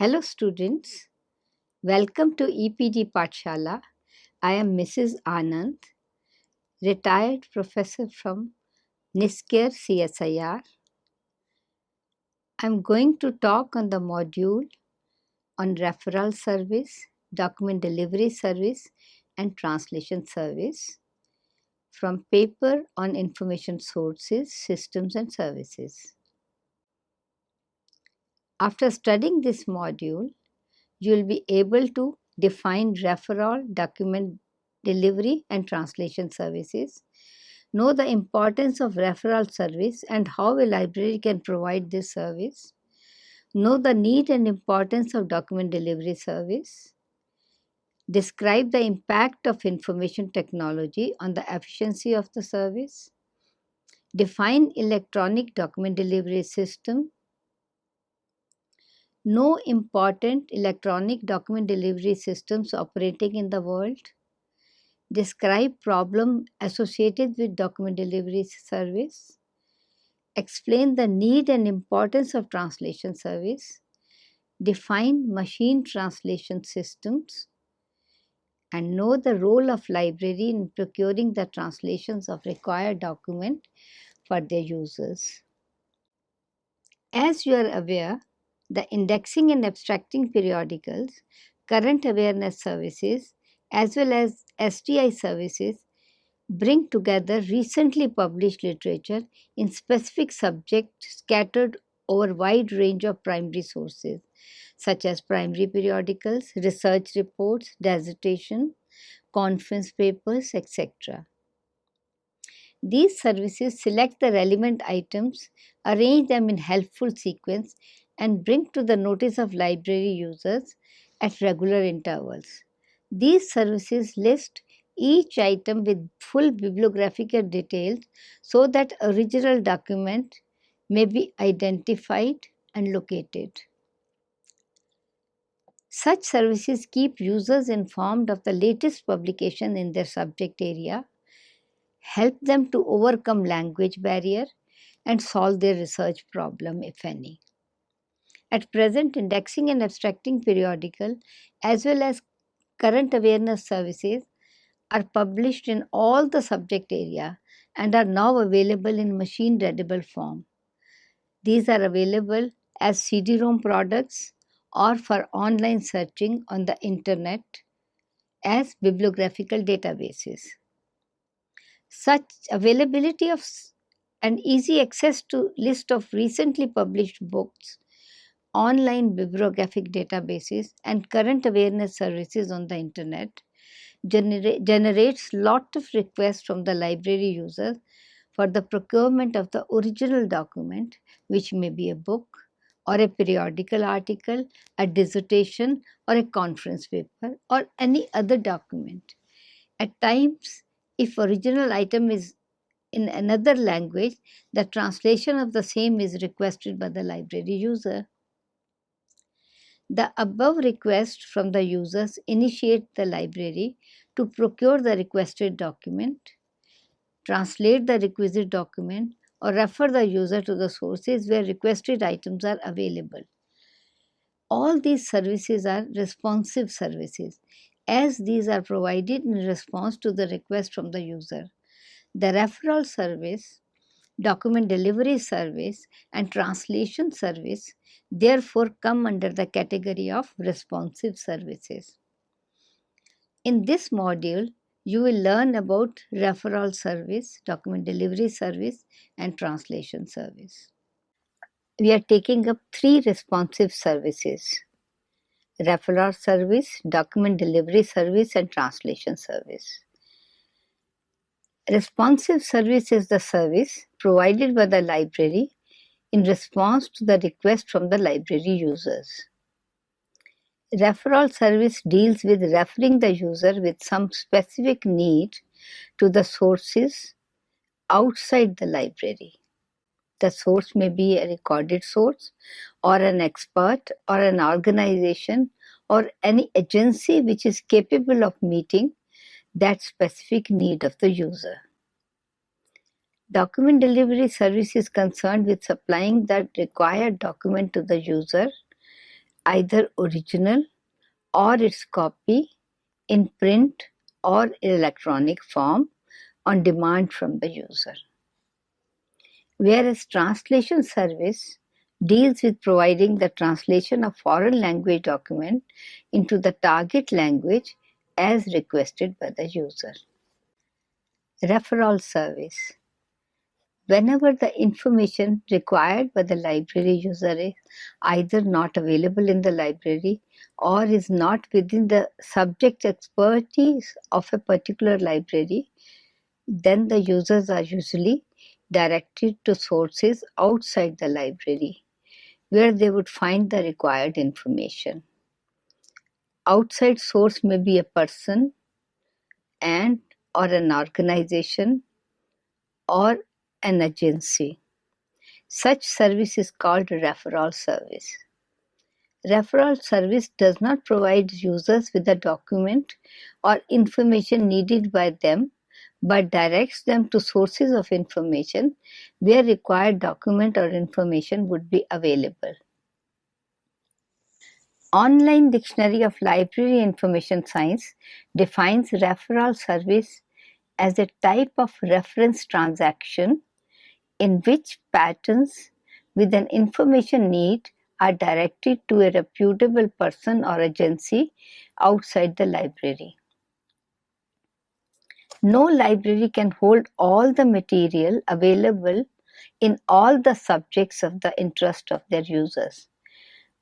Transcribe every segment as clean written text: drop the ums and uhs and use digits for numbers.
Hello students, welcome to EPD Pathshala. I am Mrs. Anand, retired professor from NISCAIR CSIR. I am going to talk on the module on referral service, document delivery service and translation service from paper on information sources, systems and services. After studying this module, you will be able to define referral, document delivery and translation services, know the importance of referral service and how a library can provide this service, know the need and importance of document delivery service, describe the impact of information technology on the efficiency of the service, define electronic document delivery system, know important electronic document delivery systems operating in the world, describe problem associated with document delivery service, explain the need and importance of translation service, define machine translation systems, and know the role of library in procuring the translations of required document for their users. As you are aware, the indexing and abstracting periodicals, current awareness services, as well as STI services bring together recently published literature in specific subjects scattered over a wide range of primary sources, such as primary periodicals, research reports, dissertation, conference papers, etc. These services select the relevant items, arrange them in helpful sequence, and bring to the notice of library users at regular intervals. These services list each item with full bibliographical details so that original document may be identified and located. Such services keep users informed of the latest publication in their subject area, help them to overcome language barrier, and solve their research problem, if any. At present, indexing and abstracting periodical as well as current awareness services are published in all the subject area and are now available in machine readable form. These are available as CD-ROM products or for online searching on the internet as bibliographical databases. Such availability of and easy access to list of recently published books, online bibliographic databases and current awareness services on the internet generates lot of requests from the library users for the procurement of the original document, which may be a book or a periodical article, a dissertation or a conference paper or any other document. At times, if original item is in another language, the translation of the same is requested by the library user. The above request from the users initiate the library to procure the requested document, translate the requisite document, or refer the user to the sources where requested items are available. All these services are responsive services, as these are provided in response to the request from the user. The referral service, document delivery service, and translation service therefore come under the category of responsive services. In this module, you will learn about referral service, document delivery service, and translation service. We are taking up three responsive services: referral service, document delivery service, and translation service. Responsive service is the service provided by the library in response to the request from the library users. Referral service deals with referring the user with some specific need to the sources outside the library. The source may be a recorded source, or an expert, or an organization, or any agency which is capable of meeting that specific need of the user. Document delivery service is concerned with supplying that required document to the user, either original or its copy in print or in electronic form on demand from the user. Whereas translation service deals with providing the translation of foreign language document into the target language as requested by the user. Referral service. Whenever the information required by the library user is either not available in the library or is not within the subject expertise of a particular library, then the users are usually directed to sources outside the library, where they would find the required information. Outside source may be a person and or an organization or an agency. Such service is called referral service. Referral service does not provide users with the document or information needed by them, but directs them to sources of information where required document or information would be available. Online Dictionary of Library Information Science defines referral service as a type of reference transaction in which patterns with an information need are directed to a reputable person or agency outside the library. No library can hold all the material available in all the subjects of the interest of their users,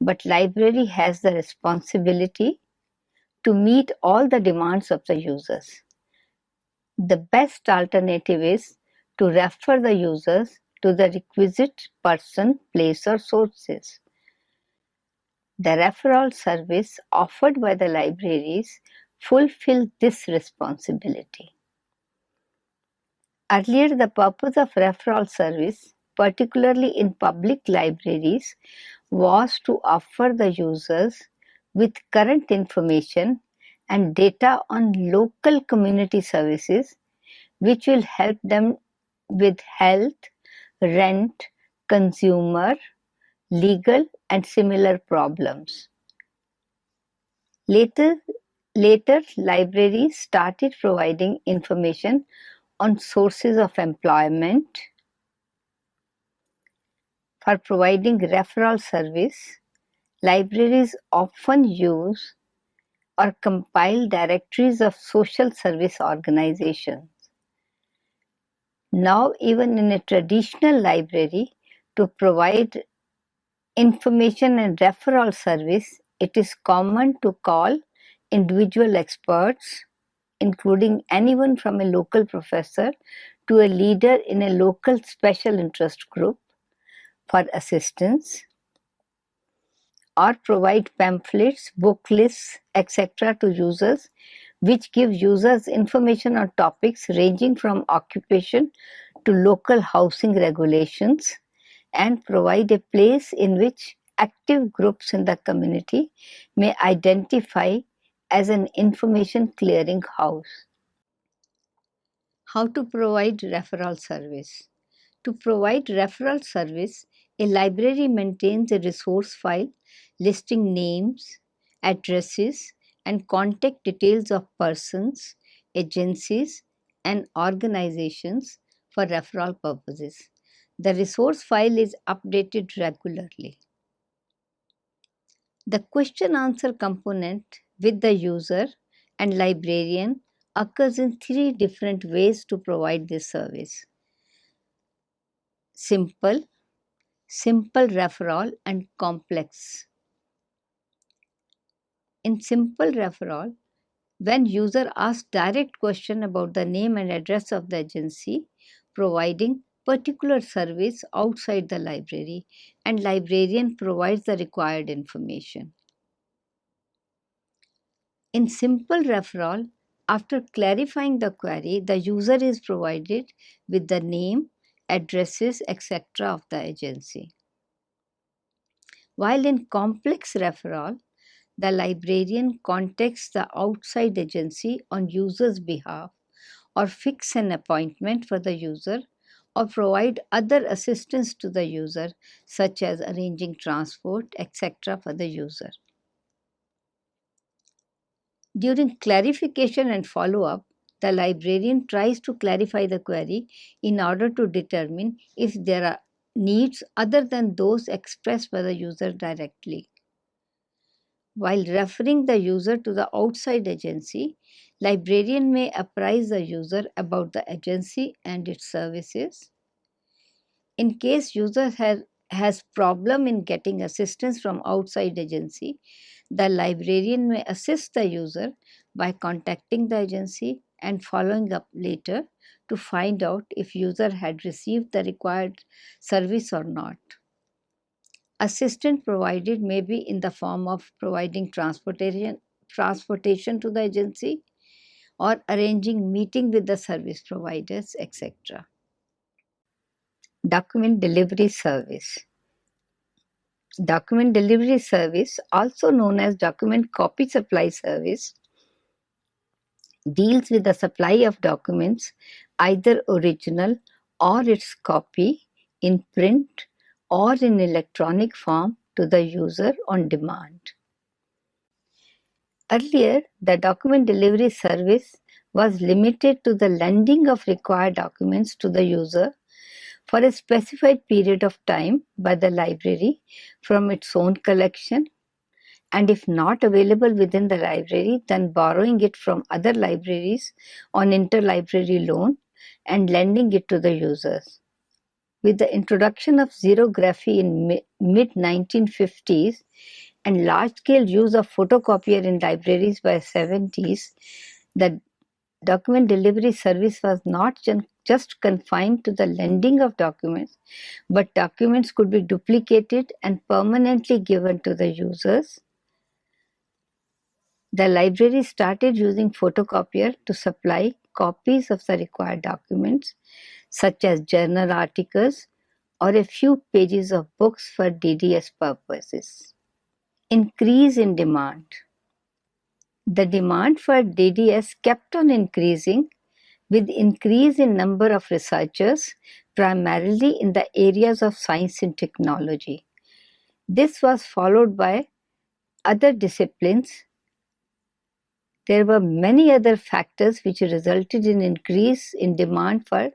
but library has the responsibility to meet all the demands of the users. The best alternative is to refer the users to the requisite person, place, or sources. The referral service offered by the libraries fulfill this responsibility. Earlier, the purpose of referral service, particularly in public libraries, was to offer the users with current information and data on local community services which will help them with health, rent, consumer, legal, and similar problems. Later, libraries started providing information on sources of employment. For providing referral service, libraries often use or compile directories of social service organizations. Now, even in a traditional library, to provide information and referral service, it is common to call individual experts, including anyone from a local professor to a leader in a local special interest group, for assistance, or provide pamphlets, book lists, etc. to users, which give users information on topics ranging from occupation to local housing regulations, and provide a place in which active groups in the community may identify as an information clearing house. How to provide referral service? To provide referral service, a library maintains a resource file listing names, addresses, and contact details of persons, agencies, and organizations for referral purposes. The resource file is updated regularly. The question-answer component with the user and librarian occurs in three different ways to provide this service: simple, simple referral, and complex. In simple referral, when user asks direct question about the name and address of the agency providing particular service outside the library, and librarian provides the required information. In simple referral, after clarifying the query, the user is provided with the name, addresses, etc. of the agency. While in complex referral, the librarian contacts the outside agency on user's behalf or fix an appointment for the user or provide other assistance to the user, such as arranging transport, etc. for the user. During clarification and follow-up, the librarian tries to clarify the query in order to determine if there are needs other than those expressed by the user directly. While referring the user to the outside agency, librarian may apprise the user about the agency and its services. In case user has problem in getting assistance from outside agency, the librarian may assist the user by contacting the agency and following up later to find out if user had received the required service or not. Assistance provided may be in the form of providing transportation to the agency or arranging meeting with the service providers, etc. Document delivery service. Document delivery service, also known as document copy supply service, deals with the supply of documents, either original or its copy, in print or in electronic form to the user on demand. Earlier, the document delivery service was limited to the lending of required documents to the user for a specified period of time by the library from its own collection, and if not available within the library, then borrowing it from other libraries on interlibrary loan and lending it to the users. With the introduction of xerography in mid-1950s and large-scale use of photocopier in libraries by 70s, the document delivery service was not just confined to the lending of documents, but documents could be duplicated and permanently given to the users. The library started using photocopier to supply copies of the required documents, such as journal articles or a few pages of books for DDS purposes. Increase in demand. The demand for DDS kept on increasing with increase in number of researchers, primarily in the areas of science and technology. This was followed by other disciplines. There were many other factors which resulted in increase in demand for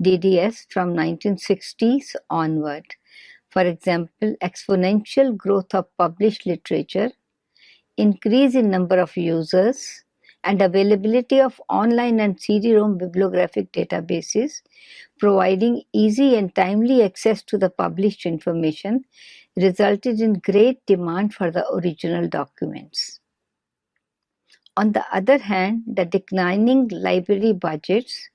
DDS from 1960s onward. For example, exponential growth of published literature, increase in number of users, and availability of online and CD-ROM bibliographic databases, providing easy and timely access to the published information, resulted in great demand for the original documents. On the other hand, the declining library budgets,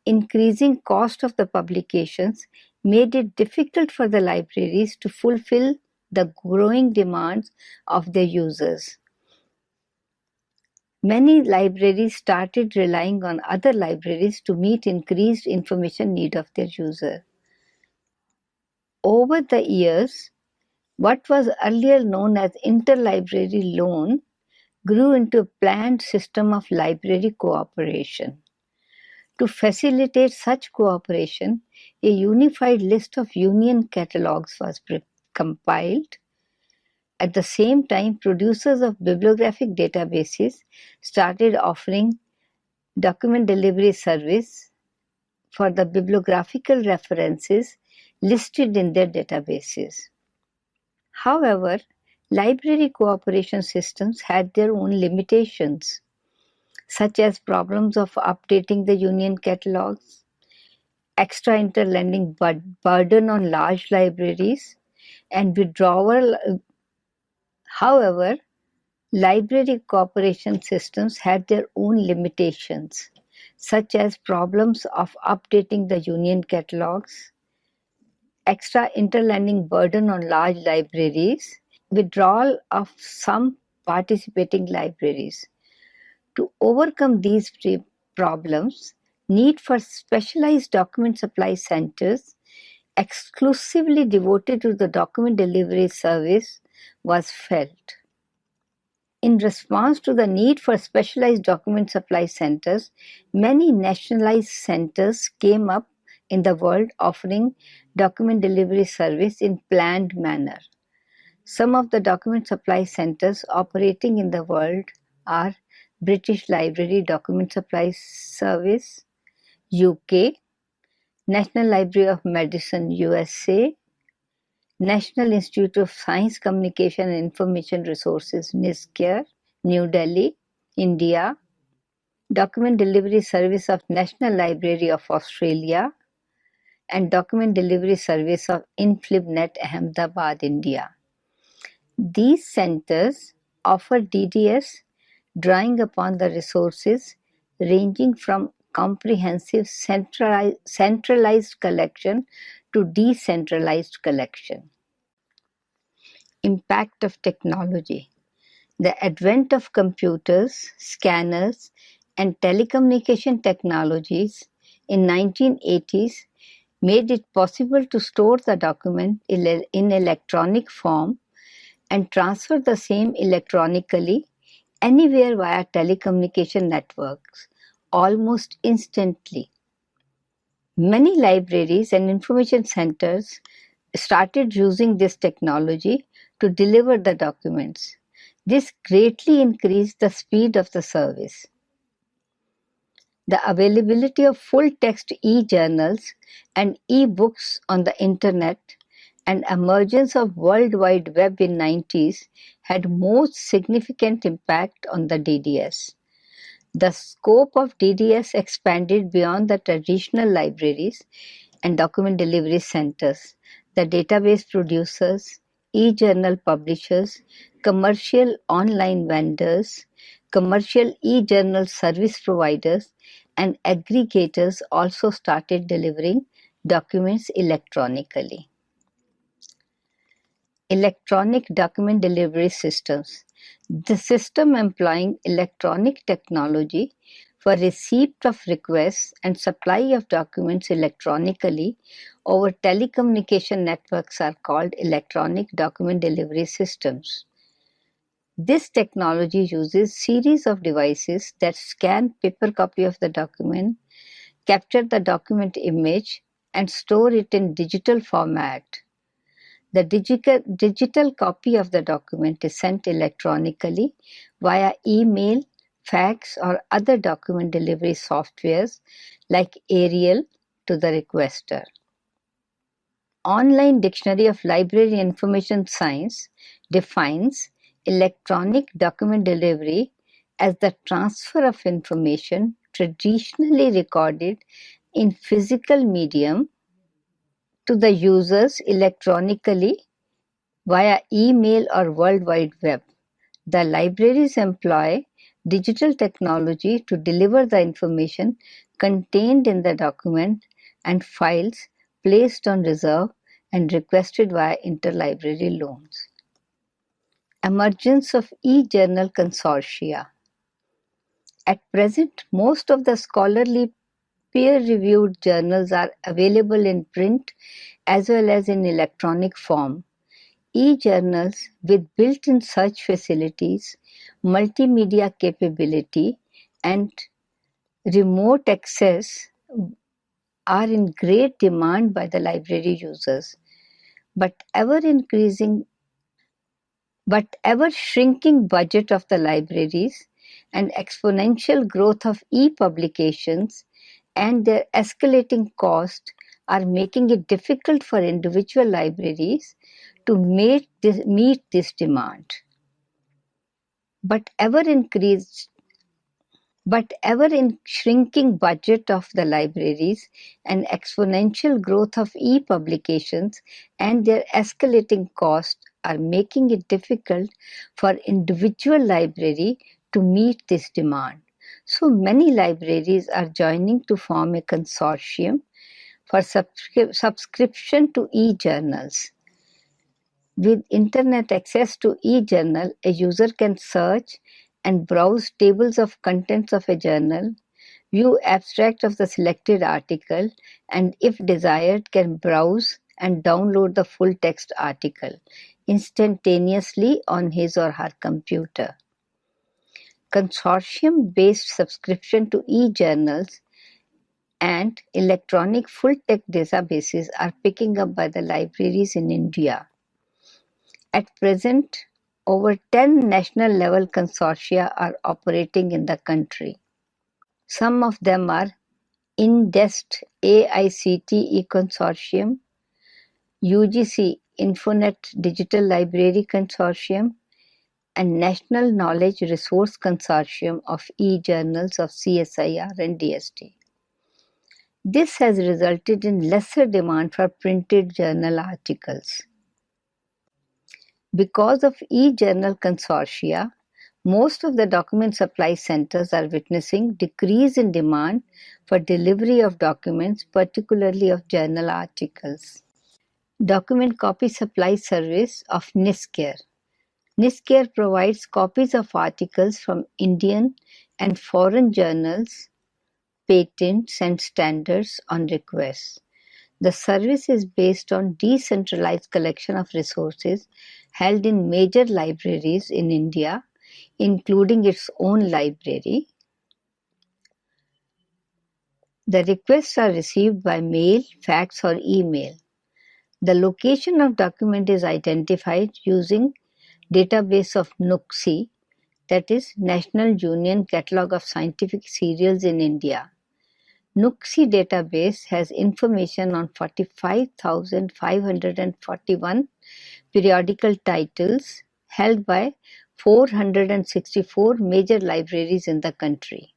increasing cost of the publications made it difficult for the libraries to fulfill the growing demands of their users. Many libraries started relying on other libraries to meet increased information need of their user. Over the years, what was earlier known as interlibrary loan grew into a planned system of library cooperation. To facilitate such cooperation, a unified list of union catalogs was compiled. At the same time, producers of bibliographic databases started offering document delivery service for the bibliographical references listed in their databases. However, library cooperation systems had their own limitations, such as problems of updating the union catalogs, extra interlending burden on large libraries, and withdrawal. However, library cooperation systems had their own limitations, such as problems of updating the union catalogs, extra interlending burden on large libraries, withdrawal of some participating libraries. To overcome these problems, need for specialized document supply centers exclusively devoted to the document delivery service was felt. In response to the need for specialized document supply centers, many nationalized centers came up in the world offering document delivery service in planned manner. Some of the document supply centers operating in the world are British Library Document Supply Service, UK, National Library of Medicine, USA, National Institute of Science, Communication and Information Resources, NISCAIR, New Delhi, India, Document Delivery Service of National Library of Australia, and Document Delivery Service of InflibNet, Ahmedabad, India. These centers offer DDS drawing upon the resources ranging from comprehensive centralized collection to decentralized collection. Impact of technology. The advent of computers, scanners, and telecommunication technologies in 1980s made it possible to store the document in electronic form and transfer the same electronically anywhere via telecommunication networks almost instantly. Many libraries and information centers started using this technology to deliver the documents. This greatly increased the speed of the service. The availability of full-text e-journals and e-books on the internet and emergence of World Wide Web in 90s had most significant impact on the DDS. The scope of DDS expanded beyond the traditional libraries and document delivery centers, the database producers, e-journal publishers, commercial online vendors, commercial e-journal service providers, and aggregators also started delivering documents electronically. Electronic document delivery systems. The system employing electronic technology for receipt of requests and supply of documents electronically over telecommunication networks are called electronic document delivery systems. This technology uses series of devices that scan paper copy of the document, capture the document image, and store it in digital format. The digital copy of the document is sent electronically via email, fax, or other document delivery softwares like Arial to the requester. Online Dictionary of Library Information Science defines electronic document delivery as the transfer of information traditionally recorded in physical medium to the users electronically via email or World Wide Web. The libraries employ digital technology to deliver the information contained in the document and files placed on reserve and requested via interlibrary loans. Emergence of e-journal consortia. At present, most of the scholarly peer-reviewed journals are available in print as well as in electronic form. E-journals with built-in search facilities, multimedia capability, and remote access are in great demand by the library users. But ever-shrinking budget of the libraries and exponential growth of e-publications and their escalating cost are making it difficult for individual libraries to meet this demand. But ever-shrinking budget of the libraries and exponential growth of e-publications and their escalating cost are making it difficult for individual library to meet this demand. So many libraries are joining to form a consortium for subscription to e-journals. With internet access to e-journal, a user can search and browse tables of contents of a journal, view abstract of the selected article, and if desired can browse and download the full text article instantaneously on his or her computer. Consortium-based subscription to e-journals and electronic full-text databases are picking up by the libraries in India. At present, over 10 national-level consortia are operating in the country. Some of them are INDEST AICTE Consortium, UGC Infonet Digital Library Consortium, and National Knowledge Resource Consortium of e-journals of CSIR and DST. This has resulted in lesser demand for printed journal articles. Because of e-journal consortia, most of the document supply centers are witnessing decrease in demand for delivery of documents, particularly of journal articles. Document Copy Supply Service of NISCAIR. NISCAIR provides copies of articles from Indian and foreign journals, patents and standards on request. The service is based on decentralized collection of resources held in major libraries in India, including its own library. The requests are received by mail, fax or email. The location of document is identified using database of NUCSI, that is National Union Catalogue of Scientific Serials in India. NUCSI database has information on 45,541 periodical titles held by 464 major libraries in the country.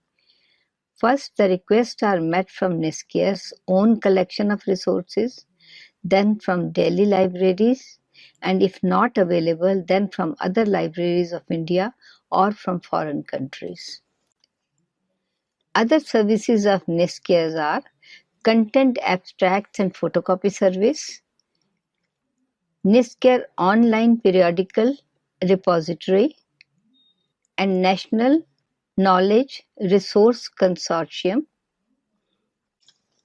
First, the requests are met from NISCAIR's own collection of resources, then from Delhi libraries, and if not available, then from other libraries of India or from foreign countries. Other services of NISCAIR are Content Abstracts and Photocopy Service, NISCAIR Online Periodical Repository, and National Knowledge Resource Consortium.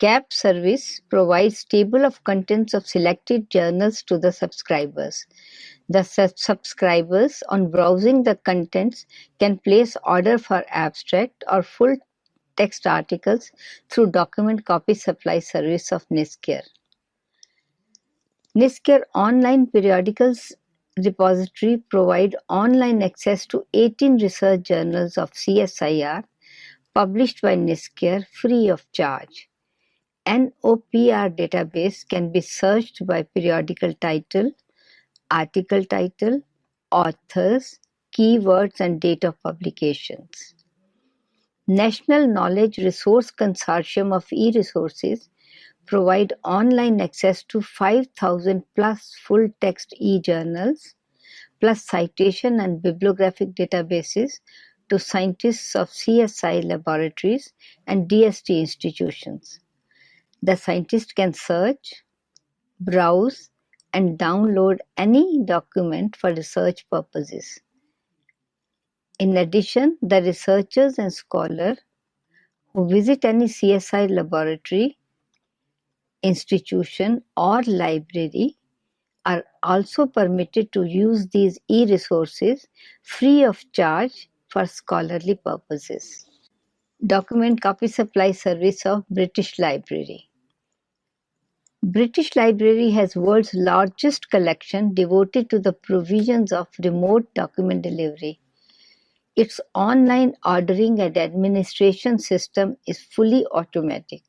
CAP service provides table of contents of selected journals to the subscribers. The subscribers, on browsing the contents, can place order for abstract or full text articles through Document Copy Supply Service of NISCAIR. NISCAIR Online Periodicals Repository provide online access to 18 research journals of CSIR published by NISCAIR free of charge. NOPR database can be searched by periodical title, article title, authors, keywords and date of publications. National Knowledge Resource Consortium of e-resources provide online access to 5,000 plus full-text e-journals, plus citation and bibliographic databases to scientists of CSI laboratories and DST institutions. The scientist can search, browse, and download any document for research purposes. In addition, the researchers and scholars who visit any CSI laboratory, institution, or library are also permitted to use these e-resources free of charge for scholarly purposes. Document Copy Supply Service of British Library. British Library has world's largest collection devoted to the provisions of remote document delivery. Its online ordering and administration system is fully automatic.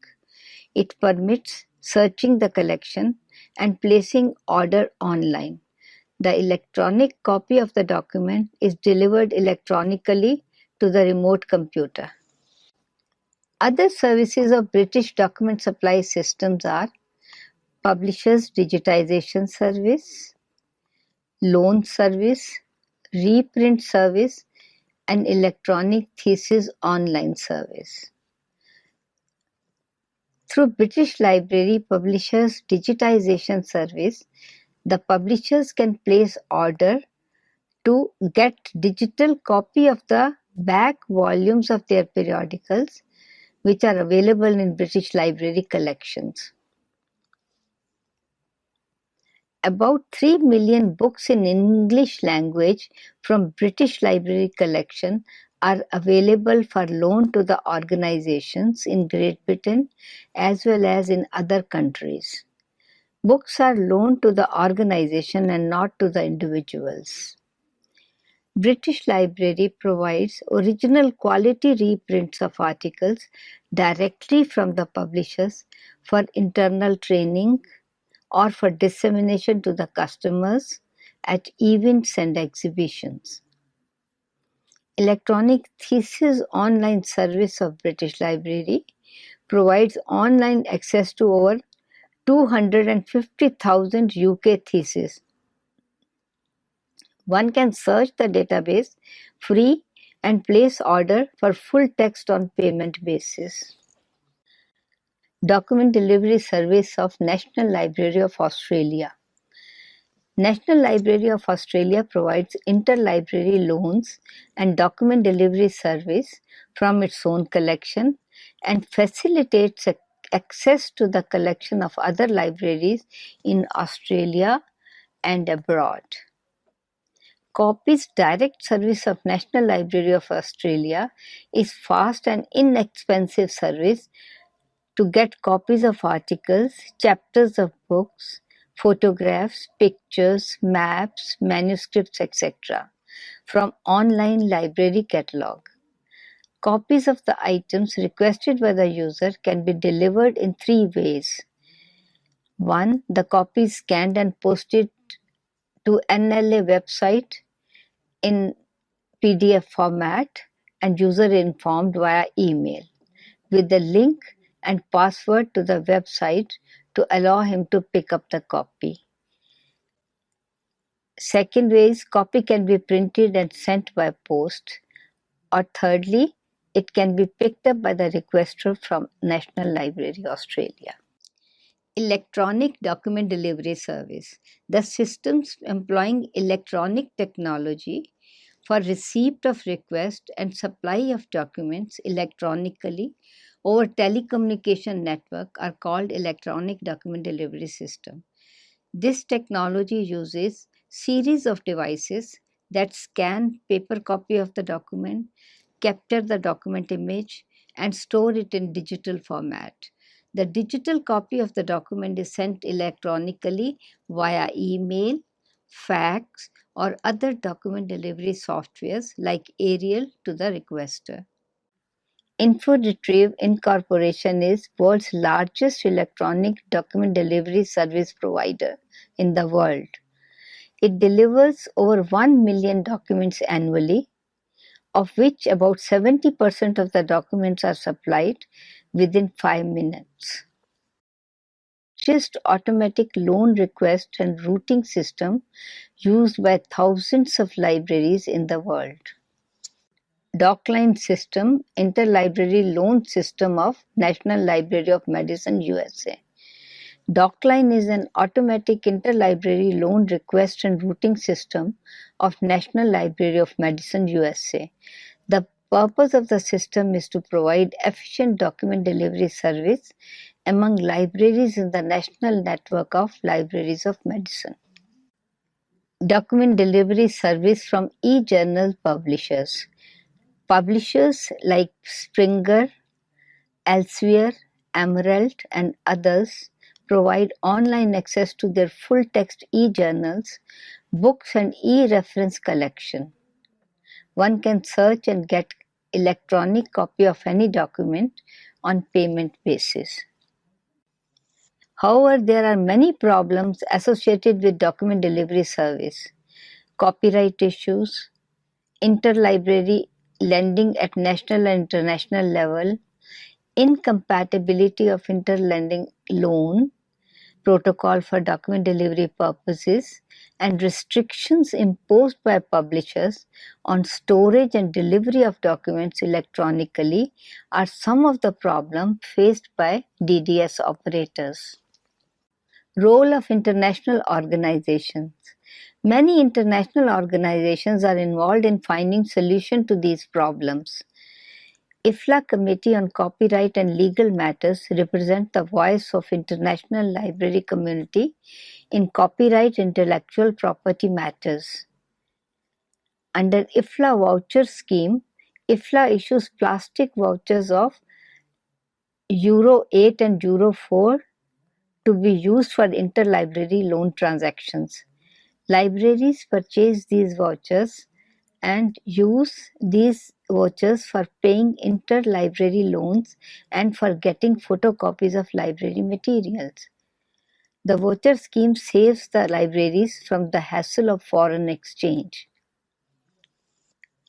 It permits searching the collection and placing order online. The electronic copy of the document is delivered electronically to the remote computer. Other services of British document supply systems are Publishers Digitization Service, Loan Service, Reprint Service, and Electronic Thesis Online Service. Through British Library Publishers Digitization Service, the publishers can place order to get digital copy of the back volumes of their periodicals, which are available in British Library collections. About 3 million books in English language from British Library collection are available for loan to the organizations in Great Britain as well as in other countries. Books are loaned to the organization and not to the individuals. British Library provides original quality reprints of articles directly from the publishers for internal training or for dissemination to the customers at events and exhibitions. Electronic Thesis online service of British Library provides online access to over 250,000 UK theses. One can search the database free and place order for full text on payment basis. Document Delivery Service of National Library of Australia. National Library of Australia provides interlibrary loans and document delivery service from its own collection and facilitates access to the collection of other libraries in Australia and abroad. Copies direct service of National Library of Australia is fast and inexpensive service to get copies of articles, chapters of books, photographs, pictures, maps, manuscripts, etc. from online library catalog. Copies of the items requested by the user can be delivered in three ways. 1. The copy is scanned and posted to NLA website in PDF format and user informed via email with the link and password to the website to allow him to pick up the copy. Second way is copy can be printed and sent by post. Or thirdly, it can be picked up by the requester from National Library Australia. Electronic Document Delivery Service. The systems employing electronic technology for receipt of request and supply of documents electronically over telecommunication network are called Electronic Document Delivery System. This technology uses series of devices that scan paper copy of the document, capture the document image, and store it in digital format. The digital copy of the document is sent electronically via email, fax, or other document delivery softwares like Arial to the requester. InfoRetrieve Incorporation is world's largest electronic document delivery service provider in the world. It delivers over 1 million documents annually, of which about 70% of the documents are supplied within 5 minutes. Just automatic loan request and routing system used by thousands of libraries in the world. DocLine System, Interlibrary Loan System of National Library of Medicine, USA. DocLine is an automatic interlibrary loan request and routing system of National Library of Medicine, USA. The purpose of the system is to provide efficient document delivery service among libraries in the national network of libraries of medicine. Document delivery service from e-journal publishers. Publishers like Springer, Elsevier, Emerald, and others provide online access to their full-text e-journals, books, and e-reference collection. One can search and get electronic copy of any document on payment basis. However, there are many problems associated with document delivery service. Copyright issues, interlibrary lending at national and international level, incompatibility of interlending loan protocol for document delivery purposes, and restrictions imposed by publishers on storage and delivery of documents electronically are some of the problems faced by DDS operators. Role of international organizations. Many international organizations are involved in finding solutions to these problems. IFLA Committee on Copyright and Legal Matters represent the voice of international library community in copyright intellectual property matters. Under IFLA voucher scheme, IFLA issues plastic vouchers of Euro 8 and Euro 4 to be used for interlibrary loan transactions. Libraries purchase these vouchers and use these vouchers for paying interlibrary loans and for getting photocopies of library materials. The voucher scheme saves the libraries from the hassle of foreign exchange.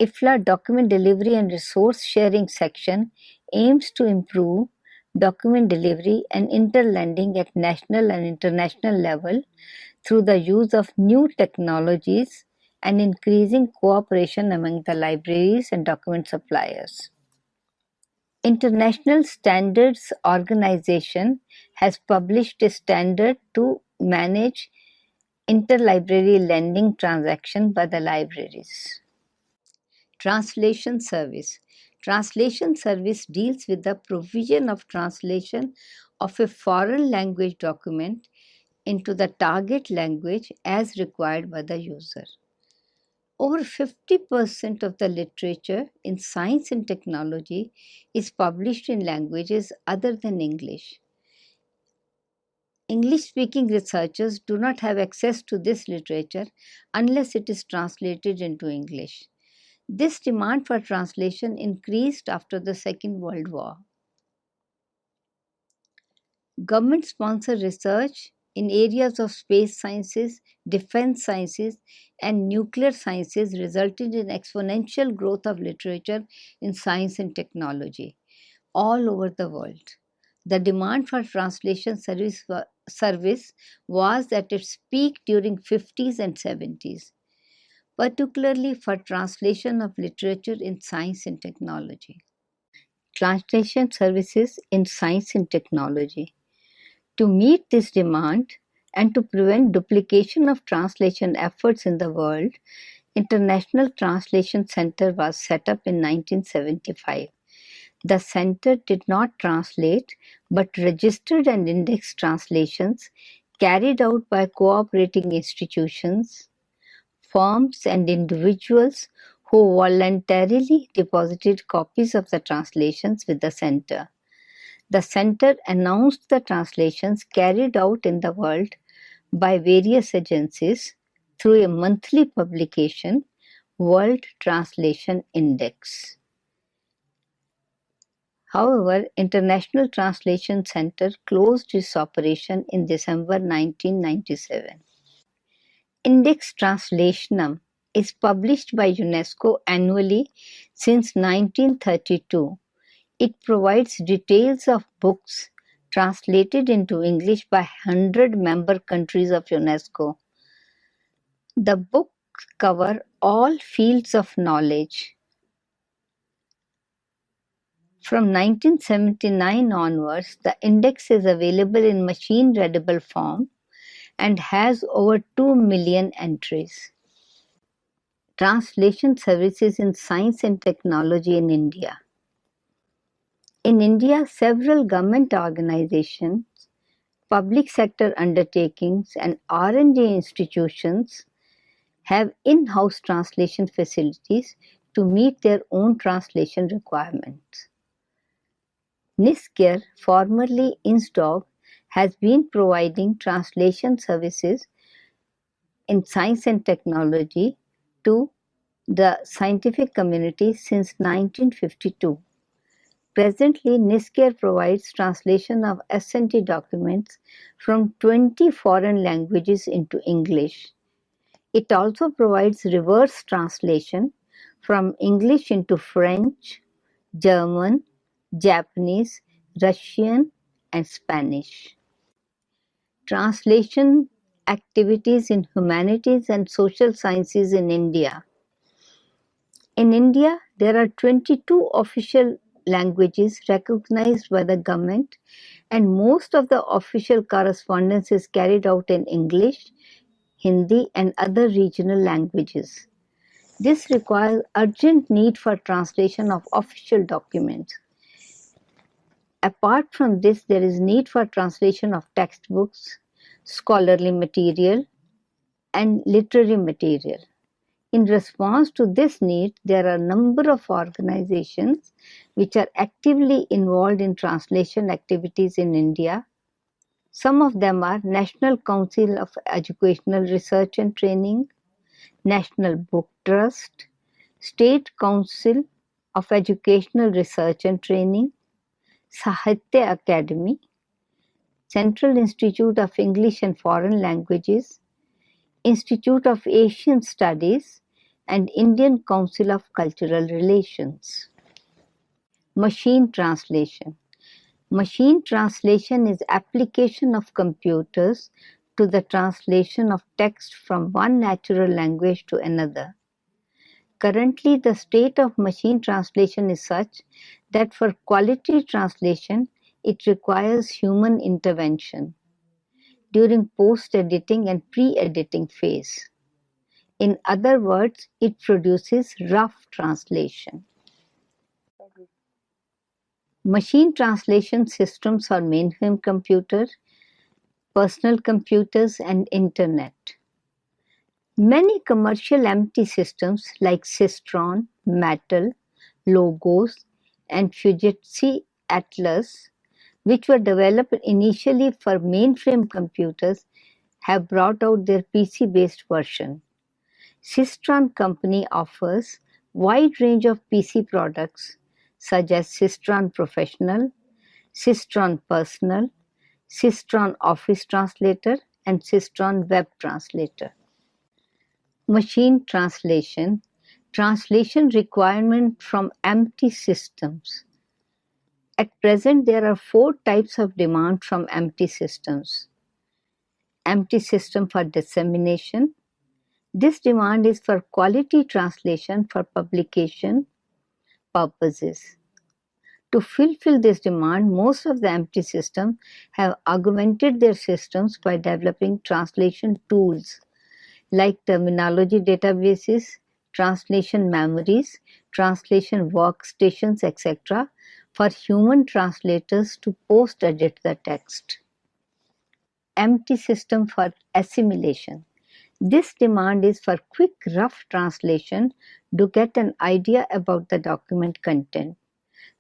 IFLA Document Delivery and Resource Sharing section aims to improve document delivery and interlending at national and international level through the use of new technologies and increasing cooperation among the libraries and document suppliers. International Standards Organization has published a standard to manage interlibrary lending transactions by the libraries. Translation Service. Translation Service deals with the provision of translation of a foreign language document into the target language as required by the user. Over 50% of the literature in science and technology is published in languages other than English. English-speaking researchers do not have access to this literature unless it is translated into English. This demand for translation increased after the Second World War. Government-sponsored research in areas of space sciences, defense sciences, and nuclear sciences resulted in exponential growth of literature in science and technology all over the world. The demand for translation service was at its peak during 50s and 70s, particularly for translation of literature in science and technology. Translation services in science and technology. To meet this demand and to prevent duplication of translation efforts in the world, International Translation Center was set up in 1975. The center did not translate but registered and indexed translations carried out by cooperating institutions, firms, and individuals who voluntarily deposited copies of the translations with the center. The center announced the translations carried out in the world by various agencies through a monthly publication, World Translation Index. However, International Translation Center closed its operation in December 1997. Index Translationum is published by UNESCO annually since 1932. It provides details of books translated into English by 100 member countries of UNESCO. The books cover all fields of knowledge. From 1979 onwards, the index is available in machine-readable form and has over 2 million entries. Translation services in science and technology in India. In India, several government organizations, public sector undertakings, and R&D institutions have in-house translation facilities to meet their own translation requirements. NISCAIR, formerly INSDOC, has been providing translation services in science and technology to the scientific community since 1952. Presently, NISCAIR provides translation of S&T documents from 20 foreign languages into English. It also provides reverse translation from English into French, German, Japanese, Russian, and Spanish. Translation activities in humanities and social sciences in India. In India, there are 22 official languages recognized by the government, and most of the official correspondence is carried out in English, Hindi, and other regional languages. This requires urgent need for translation of official documents. Apart from this, there is need for translation of textbooks, scholarly material, and literary material. In response to this need, there are a number of organizations which are actively involved in translation activities in India. Some of them are National Council of Educational Research and Training, National Book Trust, State Council of Educational Research and Training, Sahitya Academy, Central Institute of English and Foreign Languages, Institute of Asian Studies, and Indian Council of Cultural Relations. Machine translation. Machine translation is application of computers to the translation of text from one natural language to another. Currently, the state of machine translation is such that for quality translation, it requires human intervention during post-editing and pre-editing phase. In other words, it produces rough translation. Machine translation systems are mainframe computers, personal computers, and internet. Many commercial MT systems like Systron, Mattel, Logos, and Fujitsu Atlas, which were developed initially for mainframe computers, have brought out their PC-based version. Systron company offers wide range of PC products such as Systron Professional, Systron Personal, Systron Office Translator, and Systron Web Translator. Machine translation. Translation requirement from empty systems. At present, there are 4 types of demand from empty systems. Empty system for dissemination. This demand is for quality translation for publication purposes. To fulfill this demand, most of the empty systems have augmented their systems by developing translation tools like terminology databases, translation memories, translation workstations, etc., for human translators to post-edit the text. Empty system for assimilation. This demand is for quick rough translation to get an idea about the document content.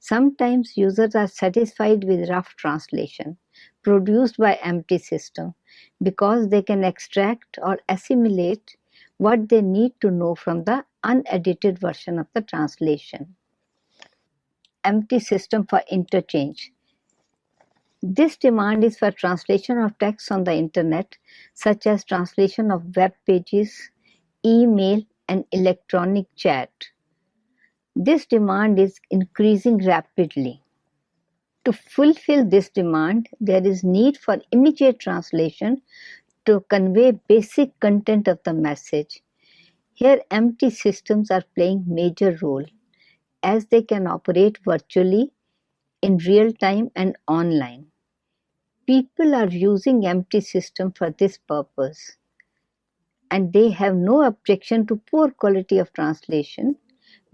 Sometimes users are satisfied with rough translation produced by empty system because they can extract or assimilate what they need to know from the unedited version of the translation. Empty system for interchange. This demand is for translation of text on the internet, such as translation of web pages, email, and electronic chat. This demand is increasing rapidly. To fulfill this demand, there is need for immediate translation to convey basic content of the message. Here, empty systems are playing major role as they can operate virtually, in real time, and online. People are using empty system for this purpose, and they have no objection to poor quality of translation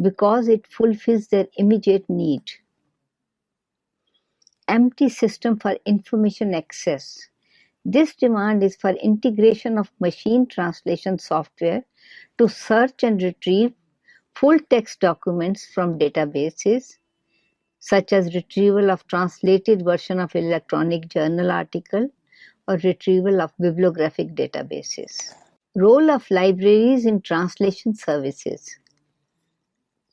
because it fulfills their immediate need. Empty system for information access. This demand is for integration of machine translation software to search and retrieve full text documents from databases, such as retrieval of translated version of electronic journal article or retrieval of bibliographic databases. Role of libraries in translation services.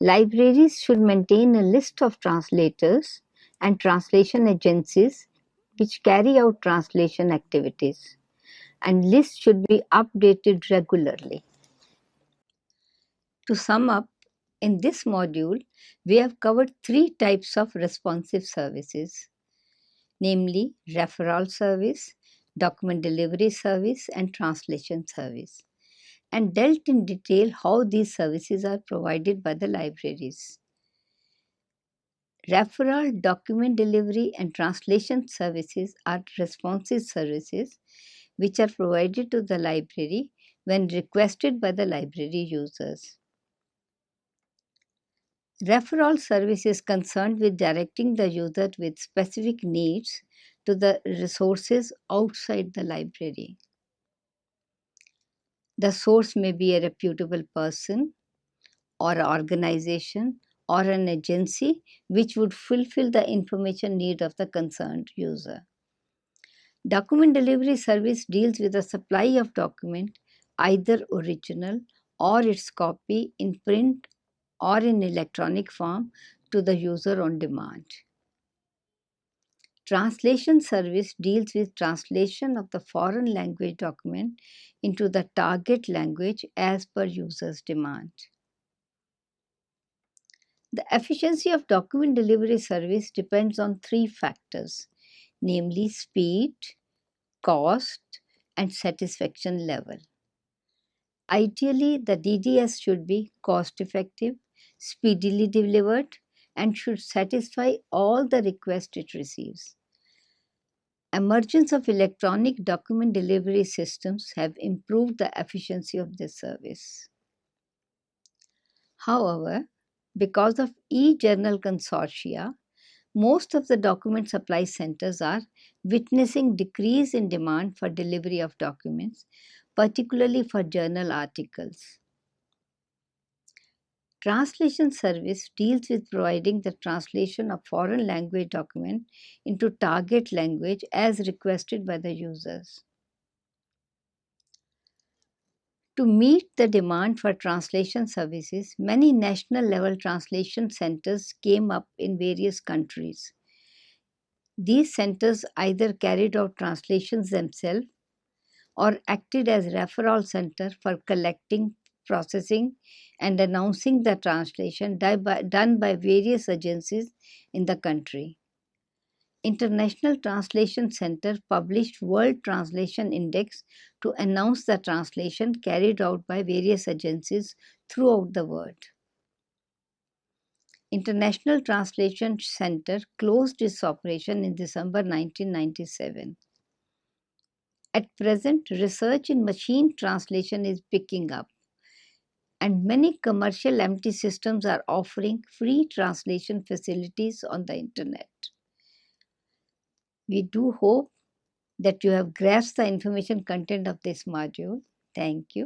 Libraries should maintain a list of translators and translation agencies which carry out translation activities, and lists should be updated regularly. To sum up, in this module, we have covered 3 types of responsive services, namely referral service, document delivery service, and translation service, and dealt in detail how these services are provided by the libraries. Referral, document delivery, and translation services are responsive services which are provided to the library when requested by the library users. Referral service is concerned with directing the user with specific needs to the resources outside the library. The source may be a reputable person or organization or an agency which would fulfill the information need of the concerned user. Document delivery service deals with the supply of document, either original or its copy in print or in electronic form to the user on demand. Translation service deals with translation of the foreign language document into the target language as per user's demand. The efficiency of document delivery service depends on three factors, namely speed, cost, and satisfaction level. Ideally, the DDS should be cost effective, speedily delivered, and should satisfy all the requests it receives. Emergence of electronic document delivery systems have improved the efficiency of this service. However, because of e-journal consortia, most of the document supply centers are witnessing decrease in demand for delivery of documents, particularly for journal articles. Translation service deals with providing the translation of foreign language document into target language as requested by the users. To meet the demand for translation services, many national level translation centers came up in various countries. These centers either carried out translations themselves or acted as referral center for collecting, processing, and announcing the translation done by various agencies in the country. International Translation Center published World Translation Index to announce the translation carried out by various agencies throughout the world. International Translation Center closed its operation in December 1997. At present, research in machine translation is picking up, and many commercial MT systems are offering free translation facilities on the internet. We do hope that you have grasped the information content of this module. Thank you.